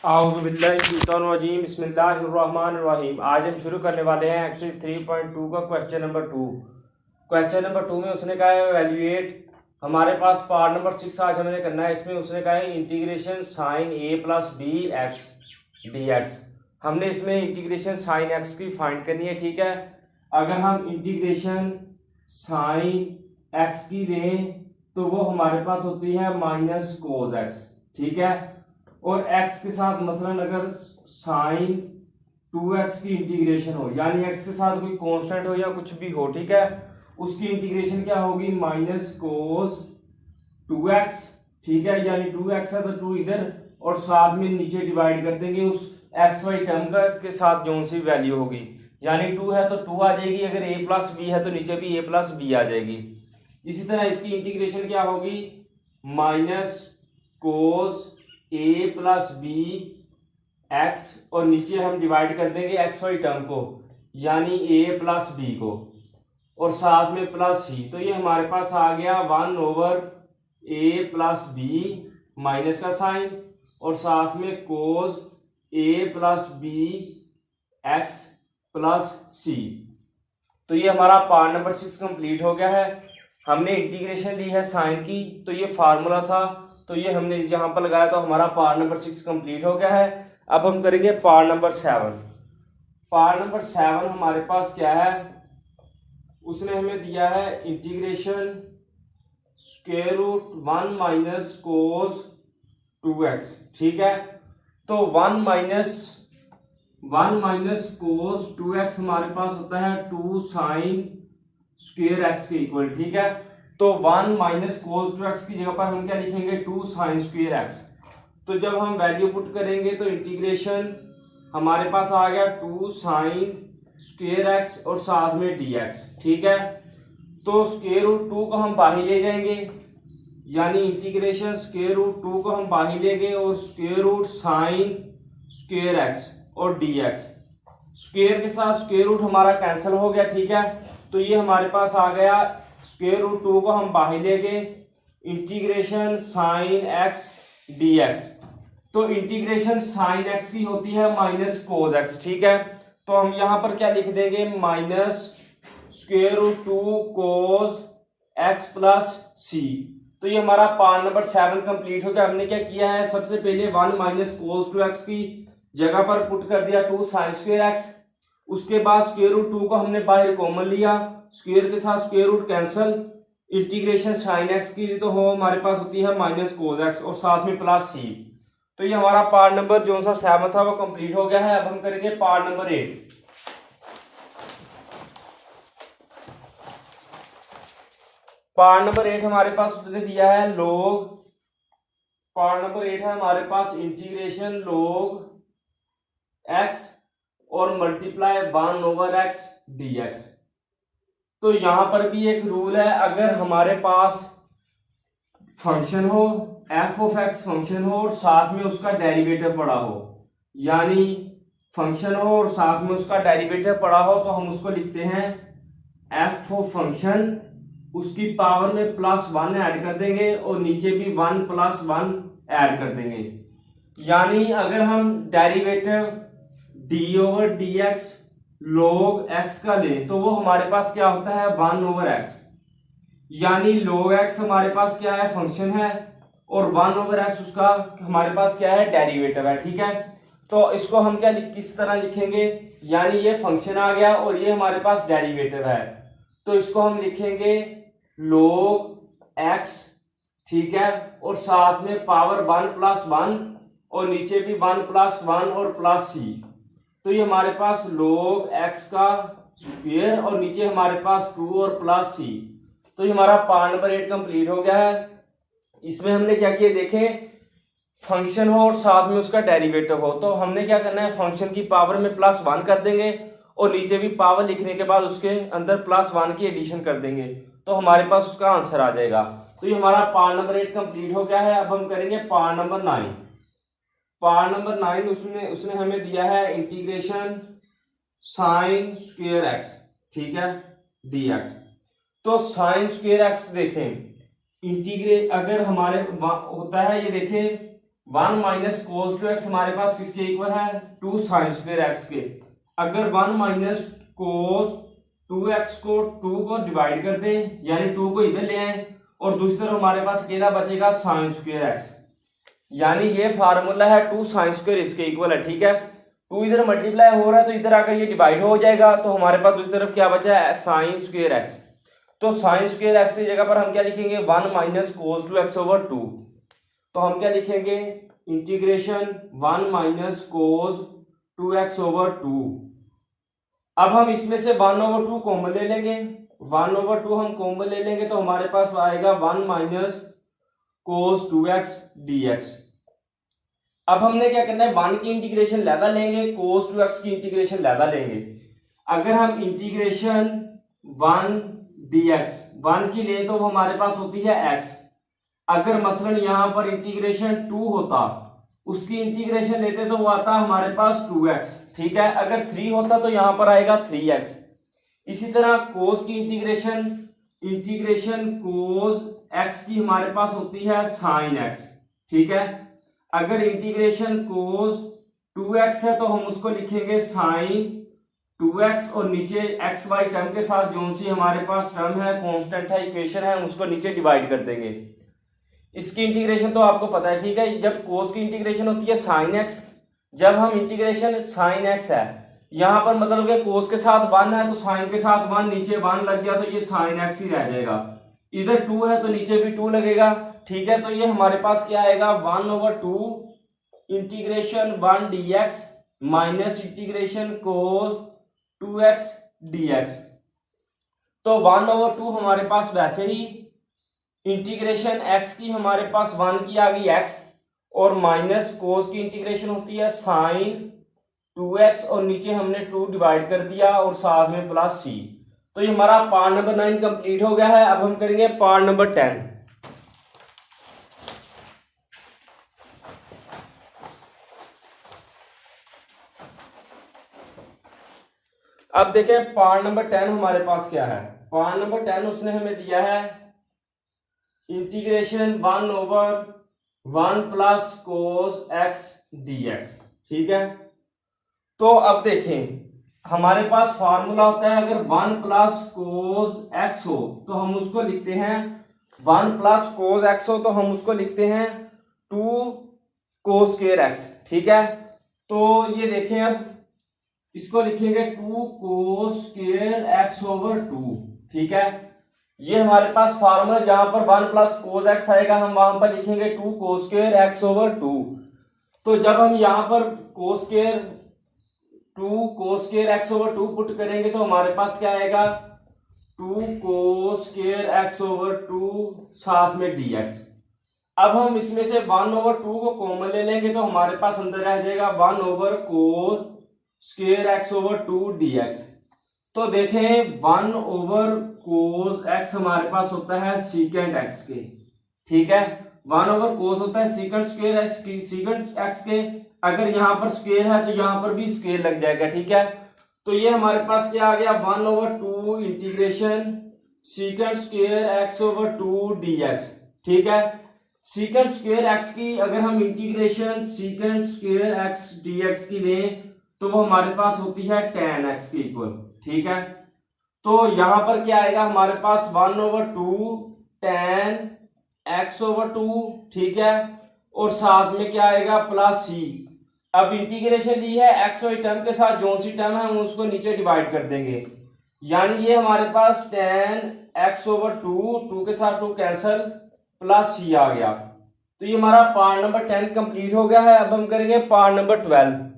आऊज़ुबिल्लाहिमिनश्शैतानिर्रजीम बिस्मिल्लाहिर्रहमानिर्रहीम। आज हम शुरू करने वाले हैं एक्सरसाइज 3.2 का क्वेश्चन नंबर 2। क्वेश्चन नंबर 2 में उसने कहा है एवेल्यूएट। हमारे पास पार्ट नंबर 6 आज हमने करना है। इसमें उसने कहा है integration sine a plus b x d x. हमने इसमें इंटीग्रेशन साइन एक्स की फाइंड करनी है, ठीक है। अगर हम इंटीग्रेशन साइन एक्स की लें तो वो हमारे पास होती है माइनस कोस एक्स, ठीक है। और x के साथ मसलन अगर साइन 2x की इंटीग्रेशन हो, यानी x के साथ कोई कांस्टेंट हो या कुछ भी हो, ठीक है, उसकी इंटीग्रेशन क्या होगी माइनस कोस 2x, ठीक है। यानी 2x है तो 2 इधर और साथ में नीचे डिवाइड कर देंगे उस एक्स वाई टर्म का के साथ जो सी वैल्यू होगी, यानी 2 है तो 2 आ जाएगी, अगर a प्लस बी है तो नीचे भी a प्लस बी आ जाएगी। इसी तरह इसकी इंटीग्रेशन क्या होगी माइनस कोस ए प्लस बी एक्स और नीचे हम डिवाइड कर देंगे एक्स वाई टर्म को, यानी ए प्लस बी को, और साथ में प्लस सी। तो ये हमारे पास आ गया 1 ओवर ए प्लस बी माइनस का साइन और साथ में कोस ए plus b x plus c. तो ये हमारा पार्ट नंबर 6 कंप्लीट हो गया है। हमने इंटीग्रेशन ली है साइन की, तो ये फार्मूला था, तो ये हमने यहां पर लगाया, तो हमारा पार्ट नंबर 6 कंप्लीट हो गया है। अब हम करेंगे पार्ट नंबर 7। पार्ट नंबर 7 हमारे पास क्या है, उसने हमें दिया है integration square root 1 minus cos 2x, ठीक है। तो 1 माइनस कोस 2x हमारे पास होता है 2 साइन स्क्वायर x के इक्वल, ठीक है। तो 1 माइनस कोस 2x की जगह पर हम क्या लिखेंगे 2 साइन स्क्वायर x। तो जब हम वैल्यू पुट करेंगे तो इंटीग्रेशन हमारे पास आ गया 2 साइन स्क्वायर x और साथ में dx, ठीक है। तो स्क्वायर रूट 2 को हम बाहर ले जाएंगे, यानी इंटीग्रेशन स्क्वायर रूट 2 को हम बाहर लेंगे और square root sine square x और dx। स्क्वायर के साथ स्क्वायर रूट हमारा कैंसिल हो गया, ठीक है। तो ये हमारे पास आ गया स्क्वायर रूट 2 को हम बाहर लेंगे, इंटीग्रेशन साइन एक्स dx। तो इंटीग्रेशन साइन एक्स की होती है माइनस कोस एक्स, ठीक है। तो हम यहां पर क्या लिख देंगे minus square root 2 cos x plus c. तो ये हमारा पार्ट नंबर 7 कंप्लीट हो गया। हमने क्या किया है, सबसे पहले 1 माइनस कोस 2x की जगह पर पुट कर दिया 2 साइन स्क्वायर एक्स। उसके बाद स्क्वायर रूट 2 को हमने बाहर कॉमन लिया, स्क्वायर के साथ square root cancel, integration sine x की तो हो हमारे पास होती है माइनस कोस एक्स और साथ में प्लस सी। तो ये हमारा पार्ट नंबर जो सा 7 था वो कंप्लीट हो गया है। अब हम करेंगे पार्ट नंबर 8। पार्ट नंबर 8 हमारे पास उसने दिया है log। पार्ट नंबर 8 है हमारे पास इंटीग्रेशन log x और मल्टीप्लाई 1 ओवर x dx। तो यहां पर भी एक रूल है, अगर हमारे पास फंक्शन हो f ऑफ x फंक्शन हो और साथ में उसका डेरिवेटिव पड़ा हो, यानी फंक्शन हो और साथ में उसका डेरिवेटिव पड़ा हो, तो हम उसको लिखते हैं f ऑफ फंक्शन, उसकी पावर में +1 ऐड कर देंगे और नीचे भी 1 + 1 ऐड कर देंगे। यानी अगर हम derivative d over dx log x का लें तो वो हमारे पास क्या होता है 1 ओवर x, यानी log x हमारे पास क्या है फंक्शन है और 1 ओवर x उसका हमारे पास क्या है डेरिवेटिव है, ठीक है। तो इसको हम क्या किस तरह लिखेंगे, यानी ये फंक्शन आ गया और ये हमारे पास डेरिवेटिव है, तो इसको हम लिखेंगे log x, ठीक है, और साथ में पावर 1 + 1 और नीचे भी 1 + 1 और प्लस सी। तो ये हमारे पास log x का स्क्वायर और नीचे हमारे पास 2 और प्लस सी। तो ये हमारा पार्ट नंबर 8 कंप्लीट हो गया है। इसमें हमने क्या किया देखें, फंक्शन हो और साथ में उसका डेरिवेटिव हो, तो हमने क्या करना है फंक्शन की पावर में +1 कर देंगे और नीचे भी पावर लिखने के बाद उसके अंदर +1 की एडिशन कर देंगे, तो हमारे पास उसका आंसर आ जाएगा। तो ये हमारा पार्ट नंबर 8 कंप्लीट हो गया है। अब हम करेंगे पार्ट नंबर 9। पार्ट नंबर 9 उसने हमें दिया है इंटीग्रेशन साइन स्क्वायर एक्स, ठीक है, dx। तो साइन स्क्वायर एक्स देखें इंटीग्रेट अगर हमारे होता है, ये देखें 1 माइनस कोस टू एक्स हमारे पास किसके इक्वल है, 2 साइन स्क्वायर एक्स के। अगर 1 माइनस कोस 2x को 2 को डिवाइड कर दें, यानी 2 को इधर ले आए और दूसरी तरफ हमारे पास अकेला बचेगा साइन स्क्वायर एक्स, यानी ये फार्मूला है 2 साइन स्क्वायर इसके इक्वल है। ठीक है, 2 इधर मल्टीप्लाई हो रहा है तो इधर आकर ये डिवाइड हो जाएगा, तो हमारे पास दूसरी तरफ क्या बचा है, साइन स्क्वायर एक्स। तो साइन स्क्वायर एक्स की जगह पर हम क्या लिखेंगे, 1 minus cos two x over 2। तो हम क्या लिखेंगे, integration 1 minus cos 2x over 2। अब हम इसमें से 1 ओवर 2 कॉमन ले लेंगे, 1 ओवर 2 हम कॉमन ले लेंगे तो हमारे पास आएगा 1 माइनस कोस 2x dx। अब हमने क्या करना है, 1 की इंटीग्रेशन लैदा लेंगे, कोस 2x की इंटीग्रेशन लैदा लेंगे। अगर हम इंटीग्रेशन 1 dx 1 की ले तो हमारे पास होती है x। अगर मसलन यहां पर इंटीग्रेशन 2 होता, उसकी इंटीग्रेशन लेते तो वो आता हमारे पास 2x। ठीक है, अगर 3 होता तो यहां पर आएगा 3x। इसी तरह कोस की इंटीग्रेशन कोस x की हमारे पास होती है साइन x। ठीक है, अगर इंटीग्रेशन कोस 2x है तो हम उसको लिखेंगे साइन 2x और नीचे एक्स वाई टर्म के साथ जो सी हमारे पास टर्म है, कांस्टेंट है, इक्वेशन है, हम उसको नीचे डिवाइड कर देंगे। इसकी इंटीग्रेशन तो आपको पता है। ठीक है, जब कोस की इंटीग्रेशन होती है साइन एक्स, जब हम इंटीग्रेशन साइन एक्स है, यहां पर मतलब कि कोस के साथ 1 है तो साइन के साथ 1, नीचे 1 लग गया तो ये साइन एक्स ही रह जाएगा। इधर 2 है तो नीचे भी 2 लगेगा। ठीक है, तो ये हमारे पास क्या आएगा, 1 over 2 integration 1 dx minus integration cos 2x dx। तो 1 ओवर 2 हमारे पास वैसे ही इंटीग्रेशन x की हमारे पास 1 की आ गई x और माइनस कोस की इंटीग्रेशन होती है साइन 2x और नीचे हमने 2 डिवाइड कर दिया और साथ में प्लस c। तो ये हमारा पार्ट नंबर 9 कंप्लीट हो गया है। अब हम करेंगे पार्ट नंबर 10। अब देखें पार्ट नंबर 10 हमारे पास क्या है। पार्ट नंबर 10 उसने हमें दिया है integration 1 over 1 plus cos x dx। ठीक है, तो अब देखें हमारे पास फार्मूला होता है, अगर 1 प्लस कोस x हो तो हम उसको लिखते हैं 1 प्लस कोस x हो तो हम उसको लिखते हैं 2 कोस स्क्वायर x। ठीक है, तो ये देखें अब इसको लिखेंगे 2 कोस स्क्वायर x ओवर 2। ठीक है, ये हमारे पास फार्मूला जहां पर 1 प्लस कोस x आएगा हम वहां पर लिखेंगे 2 कोस स्क्वायर x ओवर 2। तो जब हम यहां पर cos square 2 cos square x over 2 put करेंगे तो हमारे पास क्या आएगा, 2 कोस स्क्वायर x ओवर 2 साथ में dx। अब हम इसमें से 1 ओवर 2 को कॉमन ले लेंगे तो हमारे पास अंदर रह जाएगा 1 over cos square x over 2 dx। तो देखें 1 ओवर कोस x हमारे पास होता है सीकेंट x के। ठीक है, 1 ओवर कोस होता है सीकेंट स्क्वायर x की, सीकेंट x के। अगर यहां पर स्क्वायर है तो यहां पर भी स्क्वायर लग जाएगा। ठीक है, तो ये हमारे पास क्या आ गया, 1 over 2 integration secant square x over 2 dx। ठीक है, सीकेंट स्क्वायर x की अगर हम integration secant square x dx की लें तो वो हमारे पास होती है tan x के इक्वल। ठीक है, तो यहां पर क्या आएगा हमारे पास 1 ओवर 2 tan x ओवर 2। ठीक है, और साथ में क्या आएगा प्लस c। अब इंटीग्रेशन ली है x वाई टर्म के साथ, जो सी टर्म है हम उसको नीचे डिवाइड कर देंगे, यानी ये हमारे पास tan x ओवर 2 के साथ 2 कैंसल प्लस c आ गया। तो ये हमारा पार्ट नंबर 10 कंप्लीट हो गया है। अब हम करेंगे पार्ट नंबर 12।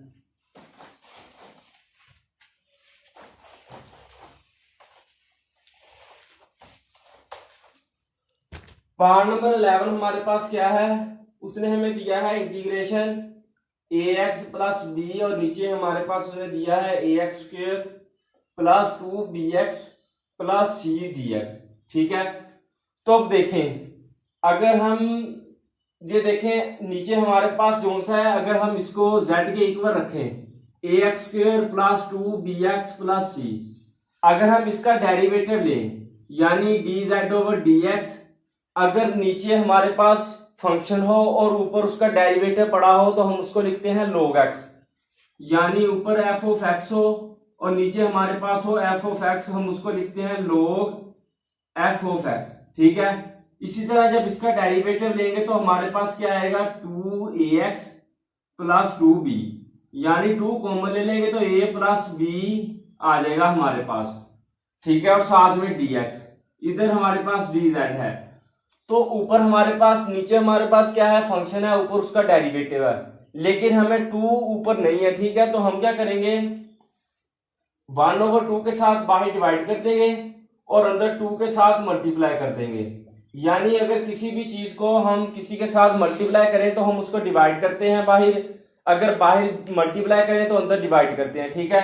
पार्ट नंबर 11 हमारे पास क्या है, उसने हमें दिया है इंटीग्रेशन ax प्लस बी और नीचे हमारे पास उसने दिया है ax square plus 2bx plus c dx। ठीक है, तो अब देखें अगर हम ये देखें नीचे हमारे पास जो सा है, अगर हम इसको z के इक्वल रखें ax square plus 2bx plus c, अगर हम इसका डेरिवेटिव लें यानी dz ओवर dx, अगर नीचे हमारे पास फंक्शन हो और ऊपर उसका डेरिवेटिव पड़ा हो तो हम उसको लिखते हैं log x। यानी ऊपर f ऑफ x हो और नीचे हमारे पास हो f ऑफ x, हम उसको लिखते हैं log f ऑफ x। ठीक है, इसी तरह जब इसका डेरिवेटिव लेंगे तो हमारे पास क्या आएगा 2ax प्लस 2b, यानी 2 कॉमन ले लेंगे तो a प्लस b आ जाएगा हमारे पास। ठीक है, और साथ में dx, इधर हमारे पास dz है। तो ऊपर हमारे पास, नीचे हमारे पास क्या है, फंक्शन है, ऊपर उसका डेरिवेटिव है, लेकिन हमें 2 ऊपर नहीं है। ठीक है, तो हम क्या करेंगे, 1/2 के साथ बाहर डिवाइड कर देंगे और अंदर 2 के साथ मल्टीप्लाई कर देंगे। यानी अगर किसी भी चीज को हम किसी के साथ मल्टीप्लाई करें तो हम उसको डिवाइड करते हैं बाहर, अगर बाहर मल्टीप्लाई करें तो अंदर डिवाइड करते हैं। ठीक है,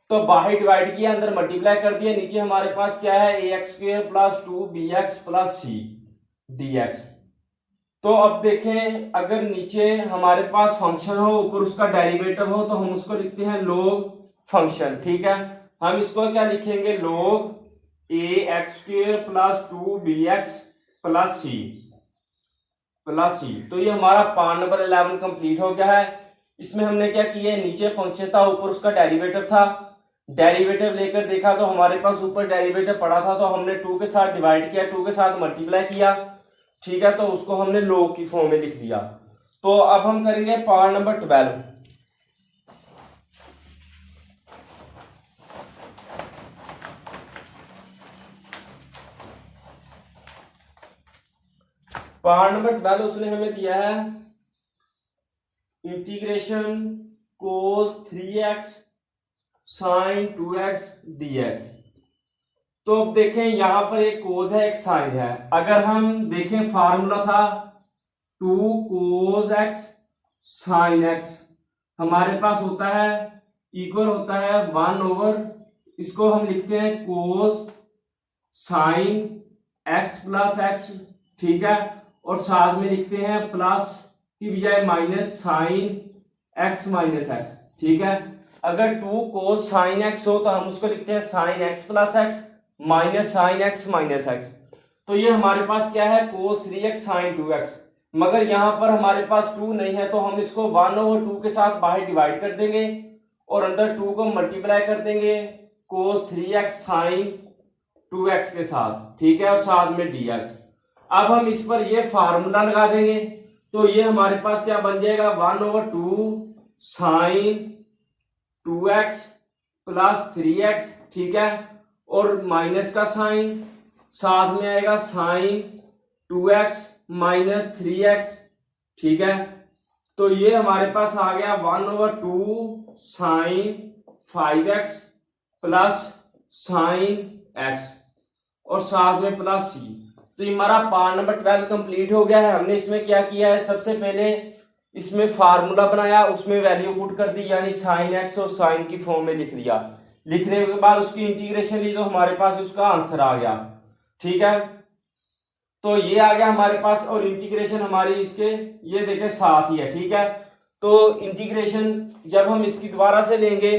तो बाहर डिवाइड किया, अंदर मल्टीप्लाई कर दिया, नीचे हमारे पास क्या है ax² plus 2bx plus c dx। तो अब देखें, अगर नीचे हमारे पास फंक्शन हो, ऊपर उसका डेरिवेटिव हो, तो हम उसको लिखते हैं log फंक्शन। ठीक है, हम इसको क्या लिखेंगे, log ax² plus 2bx plus c। तो ये हमारा पार्ट नंबर 11 कंप्लीट हो गया है। इसमें हमने क्या किया, नीचे फंक्शन था, ऊपर उसका डेरिवेटिव था, डेरिवेटिव लेकर देखा तो हमारे पास ऊपर डेरिवेटिव पड़ा था, तो हमने 2 के साथ डिवाइड किया, 2 के साथ मल्टीप्लाई किया। ठीक है, तो उसको हमने log की फॉर्म में लिख दिया। तो अब हम करेंगे पार्ट नंबर 12। पार्ट नंबर 12 उसने हमें दिया है integration cos 3x sin 2x dx। तो अब देखें, यहां पर एक cos है, एक sin है। अगर हम देखें, फार्मूला था 2 cos x sin x, हमारे पास होता है इक्वल होता है 1/, इसको हम लिखते हैं cos sin x plus x। ठीक है, और साथ में लिखते हैं प्लस की बजाय minus sine x minus x। ठीक है, अगर 2 cos sin x हो तो हम उसको लिखते हैं sin x plus x minus sine x minus x। तो ये हमारे पास क्या है, cos 3x sin 2x। मगर यहां पर हमारे पास 2 नहीं है, तो हम इसको 1/2 के साथ बाहर डिवाइड कर देंगे और अंदर 2 को मल्टीप्लाई कर देंगे cos 3x sin 2x के साथ। ठीक है, और साथ में dx। अब हम इस पर ये फार्मूला लगा देंगे, तो ये हमारे पास क्या बन जाएगा, 1/2 sin 2x प्लस 3x। ठीक है, और माइनस का साइन, साथ में आएगा sin 2x माइनस 3x। ठीक है, तो ये हमारे पास आ गया 1/2 sin 5x plus sin x और साथ में प्लस c। तो ये हमारा पार्ट नंबर 12 कंप्लीट हो गया है। हमने इसमें क्या किया है, सबसे पहले इसमें फार्मूला बनाया, उसमें वैल्यू पुट कर दी, यानी साइन एक्स और साइन की फॉर्म में लिख दिया। लिखने के बाद उसकी इंटीग्रेशन ली तो हमारे पास उसका आंसर आ गया। ठीक है, तो ये आ गया हमारे पास, और इंटीग्रेशन हमारी इसके ये देखें साथ ही है। ठीक है, तो इंटीग्रेशन जब हम इसकी दोबारा से लेंगे,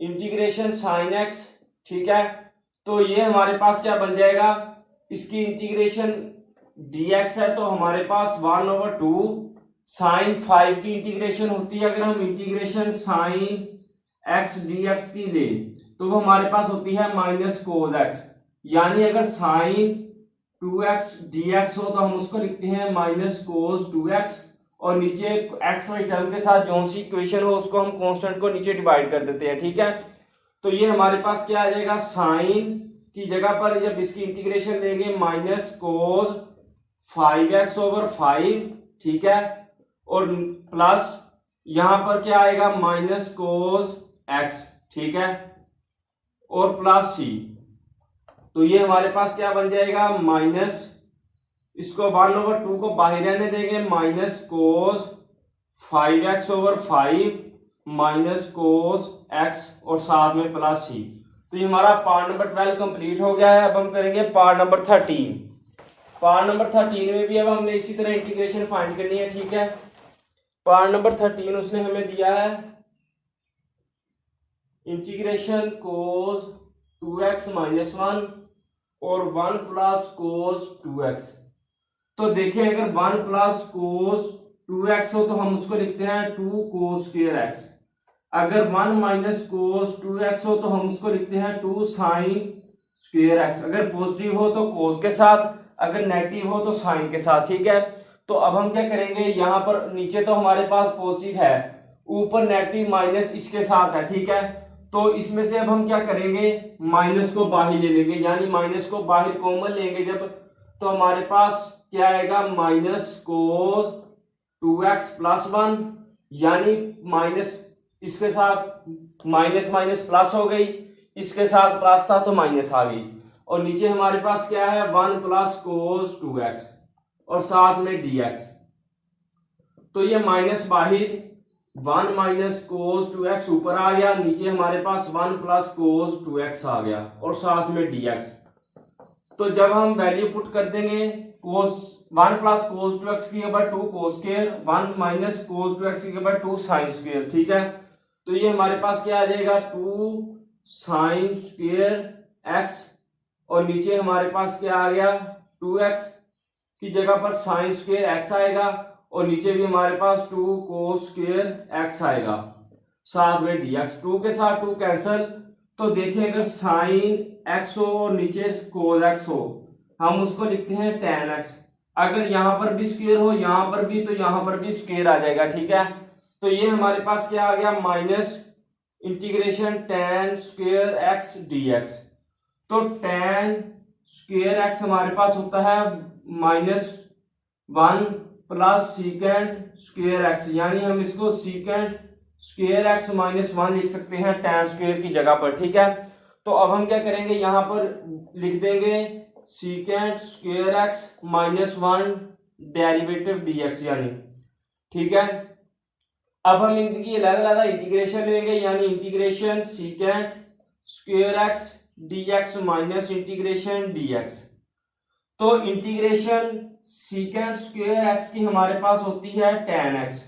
इंटीग्रेशन साइन एक्स, ठीक है, तो ये हमारे पास क्या बन जाएगा, इसकी इंटीग्रेशन dx है, तो हमारे पास 1/2 साइन 5 की इंटीग्रेशन होती है। अगर हम इंटीग्रेशन साइन x dx की ले तो वो हमारे पास होती है माइनस कोस x। यानी अगर साइन 2x dx हो तो हम उसको लिखते हैं माइनस कोस 2x, और नीचे x वाई टर्म के साथ जो सी इक्वेशन हो उसको हम कांस्टेंट को नीचे डिवाइड कर देते हैं। ठीक है, तो ये हमारे पास क्या आ जाएगा, साइन की जगह पर जब इसकी इंटीग्रेशन लेंगे माइनस कोस 5x/5। ठीक है, और प्लस यहां पर क्या आएगा, माइनस कोस x। ठीक है, और प्लस c। तो ये हमारे पास क्या बन जाएगा, माइनस, इसको 1/2 को बाहर रहने देंगे, minus cos 5x/5 minus cos x और साथ में प्लस c। तो ये हमारा पार्ट नंबर 12 कंप्लीट हो गया है। अब हम करेंगे पार्ट नंबर 13। पार्ट नंबर 13 में भी अब हमने इसी तरह इंटीग्रेशन फाइंड करनी है। ठीक है, पार्ट नंबर 13 उसने हमें दिया है इंटीग्रेशन कोस 2x - 1 और 1 प्लस कोस 2x। तो देखिए अगर 1 प्लस कोस 2x हो तो हम उसको लिखते हैं 2 कोस स्क्वायर एक्स। अगर 1 माइनस कोस 2x हो तो हम उसको लिखते हैं 2 साइन स्क्वायर एक्स। अगर पॉजिटिव हो तो कोस के साथ, अगर नेगेटिव हो तो साइन के साथ। ठीक है, तो अब हम क्या करेंगे, यहाँ पर नीचे तो हमारे पास पॉजिटिव है, ऊपर नेगेटिव माइनस इसके साथ है। ठीक है, तो इसमें से अब हम क्या करेंगे, माइनस को बाहर ले लेंगे, यानी माइनस को बाहर कॉमन लेंगे जब, तो हमारे पास क्या आएगा, माइनस कोस 2x प्लस 1, यानी माइनस इसके साथ माइनस माइनस प्लस हो गई, इसके साथ प्लस था तो माइनस आ गई, और नीचे हमारे पास क्या है 1 प्लस कोस 2x और साथ में dx। तो ये माइनस बाहर, 1 माइनस कोस 2x ऊपर आ गया, नीचे हमारे पास 1 प्लस कोस 2x आ गया और साथ में dx। तो जब हम वैल्यू पुट कर देंगे, कोस 1 प्लस कोस 2x की जगह 2 cos square, 1 minus cos 2x की जगह 2 साइन स्क्वायर। ठीक है, तो ये हमारे पास क्या आ जाएगा 2 साइन स्क्वायर x, और नीचे हमारे पास क्या आ गया 2x की जगह पर साइन स्क्वायर x आएगा, और नीचे भी हमारे पास 2 कोस स्क्वायर x आएगा, साथ में dx। 2 के साथ 2 कैंसल, तो देखिए अगर साइन x हो और नीचे कोस x हो, हम उसको लिखते हैं tan x। अगर यहां पर भी स्क्वायर हो, यहां पर भी, तो यहां पर भी स्क्वायर आ जाएगा। ठीक है, तो ये हमारे पास क्या आ गया, minus integration tan square x dx। तो tan स्क्वायर x हमारे पास होता है -1 प्लस सीकेंट स्क्वायर x, यानी हम इसको सीकेंट स्क्वायर x -1 लिख सकते हैं tan स्क्वायर की जगह पर। ठीक है, तो अब हम क्या करेंगे, यहां पर लिख देंगे secant square x -1 derivative dx, यानी। ठीक है, अब हम इनकी अलग अलग इंटीग्रेशन लेंगे, यानी integration secant square x dx minus integration dx। तो इंटीग्रेशन सीकेंट स्क्वायर x की हमारे पास होती है tan x।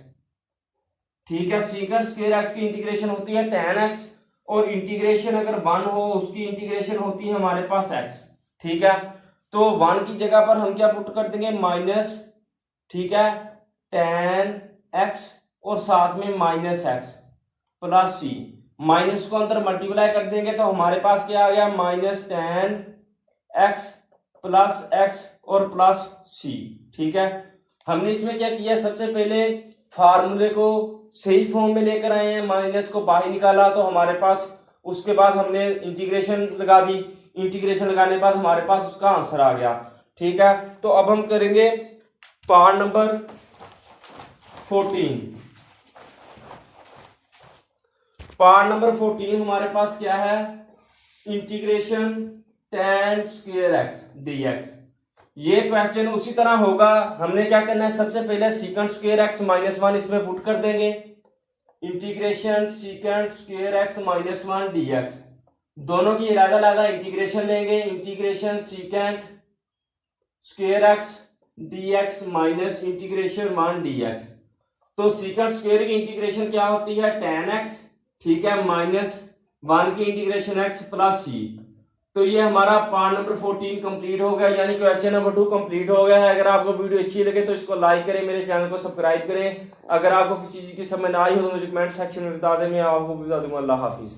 ठीक है, सीकेंट स्क्वायर x की इंटीग्रेशन होती है tan x, और इंटीग्रेशन अगर 1 हो उसकी इंटीग्रेशन होती है हमारे पास x। ठीक है, तो 1 की जगह पर हम क्या पुट कर देंगे, माइनस, ठीक है, tan x और साथ में minus x plus c। Minus को अंदर मल्टीप्लाई कर देंगे तो हमारे पास क्या आ गया, minus tan x plus x और प्लस c। ठीक है, हमने इसमें क्या किया, सबसे पहले फार्मूले को सही फॉर्म में लेकर आए हैं, माइनस को बाहर निकाला तो हमारे पास, उसके बाद हमने इंटीग्रेशन लगा दी, इंटीग्रेशन लगाने के बाद हमारे पास उसका आंसर आ गया। ठीक है, तो अब हम करेंगे पार्ट नंबर 14। पार्ट नंबर 14 हमारे पास क्या है, integration tan square x dx। ये क्वेश्चन उसी तरह होगा, हमने क्या करना है, सबसे पहले सीकेंट स्क्वायर x -1 इसमें पुट कर देंगे, integration secant square x -1 dx। दोनों की अलग अलग इंटीग्रेशन लेंगे, integration secant square x dx minus integration 1 dx। तो सीकेंट स्क्वायर की इंटीग्रेशन क्या होती है, tan x। ठीक है, -1 की इंटीग्रेशन x प्लस c। तो ये हमारा पार्ट नंबर 14 कंप्लीट हो गया, यानी क्वेश्चन नंबर 2 कंप्लीट हो गया है। अगर आपको वीडियो अच्छी लगे तो इसको लाइक करें, मेरे चैनल को सब्सक्राइब करें। अगर आपको किसी चीज की समझ ना आई हो तो मुझे कमेंट सेक्शन में बता दें, मैं आपको बता दूंगा। अल्लाह हाफिज।